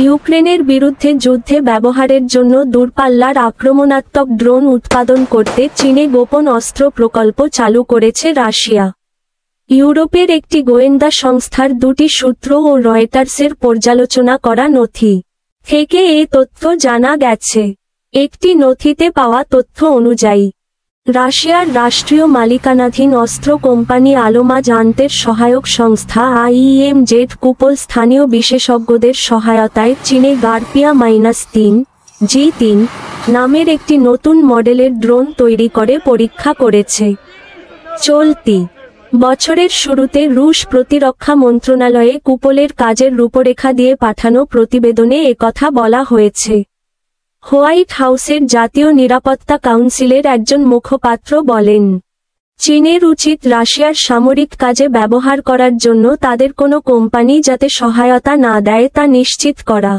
ইউক্রেনের বিরুদ্ধে যুদ্ধে ব্যবহারের জন্য দূরপাল্লার আক্রমণাত্মক ড্রোন উৎপাদন করতে চীনে গোপন অস্ত্র প্রকল্প চালু করেছে রাশিয়া। ইউরোপের একটি গোয়েন্দা সংস্থার দুটি সূত্র ও রয়টার্সের পর্যালোচনা করা নথি থেকে এ তথ্য জানা গেছে। একটি নথিতে পাওয়া তথ্য অনুযায়ী, রাশিয়ার রাষ্ট্রীয় মালিকানাধীন অস্ত্র কোম্পানি আলোমা জান্তের সহায়ক সংস্থা IEMZ কুপল স্থানীয় বিশেষজ্ঞদের সহায়তায় চীনে গার্পিয়া-3 G3 নামের একটি নতুন মডেলের ড্রোন তৈরি করে পরীক্ষা করেছে। চলতি বছরের শুরুতে রুশ প্রতিরক্ষা মন্ত্রণালয়ে কুপলের কাজের রূপরেখা দিয়ে পাঠানো প্রতিবেদনে একথা বলা হয়েছে। হোয়াইট হাউসের জাতীয় নিরাপত্তা কাউন্সিলের একজন মুখপাত্র বলেন, চীনের উচিত রাশিয়ার সামরিক কাজে ব্যবহার করার জন্য তাদের কোনো কোম্পানি যাতে সহায়তা না দেয় তা নিশ্চিত করা।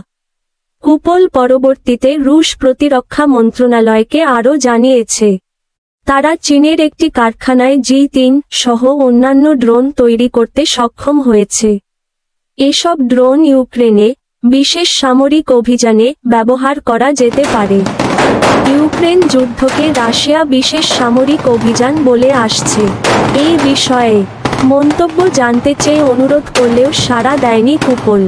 কুপল পরবর্তীতে রুশ প্রতিরক্ষা মন্ত্রণালয়কে আরও জানিয়েছে, তারা চীনের একটি কারখানায় G3 সহ অন্যান্য ড্রোন তৈরি করতে সক্ষম হয়েছে। এসব ড্রোন ইউক্রেনে বিশেষ সামরিক অভিযানে ব্যবহার করা যেতে পারে। ইউক্রেন যুদ্ধকে রাশিয়া বিশেষ সামরিক অভিযান বলে আসছে। এই বিষয়ে মন্তব্য জানতে চেয়ে অনুরোধ করলেও সাড়া দেয়নি কুপল,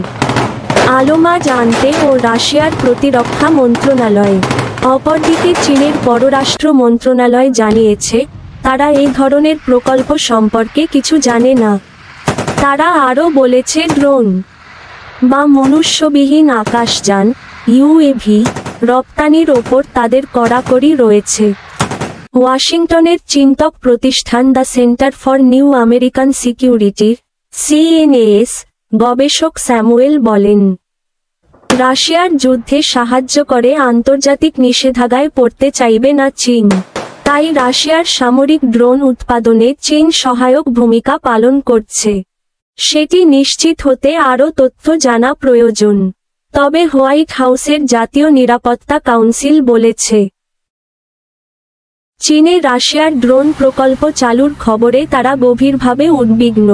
আলোমা জানতে ও রাশিয়ার প্রতিরক্ষা মন্ত্রণালয়। অপরদিকে চীনের পররাষ্ট্র মন্ত্রণালয় জানিয়েছে, তারা এই ধরনের প্রকল্প সম্পর্কে কিছু জানে না। তারা আরও বলেছে, ড্রোন বা মনুষ্যবিহীন আকাশযান UAV রপ্তানির ওপর তাদের কড়াকড়ি রয়েছে। ওয়াশিংটনের চিন্তক প্রতিষ্ঠান the centre for new American সিকিউরিটির CNAS গবেষক স্যামুয়েল বলেন, রাশিয়ার যুদ্ধে সাহায্য করে আন্তর্জাতিক নিষেধাজ্ঞায় পড়তে চাইবে না চীন। তাই রাশিয়ার সামরিক ড্রোন উৎপাদনে চীন সহায়ক ভূমিকা পালন করছে। সেটি নিশ্চিত হতে আরও তথ্য জানা প্রয়োজন। তবে হোয়াইট হাউসের জাতীয় নিরাপত্তা কাউন্সিল বলেছে, চীনে রাশিয়ার ড্রোন প্রকল্প চালুর খবরে তারা গভীরভাবে উদ্বিগ্ন।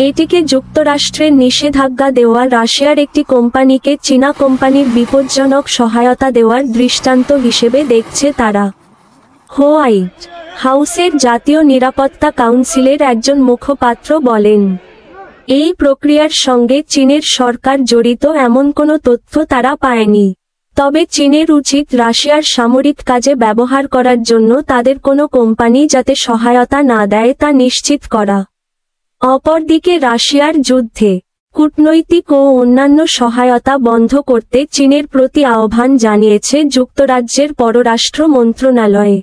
এটিকে যুক্তরাষ্ট্রের নিষেধাজ্ঞা দেওয়া রাশিয়ার একটি কোম্পানিকে চীনা কোম্পানির বিপজ্জনক সহায়তা দেওয়ার দৃষ্টান্ত হিসেবে দেখছে তারা। হোয়াইট হাউসের জাতীয় নিরাপত্তা কাউন্সিলের একজন মুখপাত্র বলেন, এই প্রক্রিয়ার সঙ্গে চীনের সরকার জড়িত এমন কোনো তথ্য তারা পায়নি। তবে চীনের উচিত রাশিয়ার সামরিক কাজে ব্যবহার করার জন্য তাদের কোনো কোম্পানি যাতে সহায়তা না দেয় তা নিশ্চিত করা। অপরদিকে রাশিয়ার যুদ্ধে কূটনৈতিক ও অন্যান্য সহায়তা বন্ধ করতে চীনের প্রতি আহ্বান জানিয়েছে যুক্তরাজ্যের পররাষ্ট্র মন্ত্রণালয়।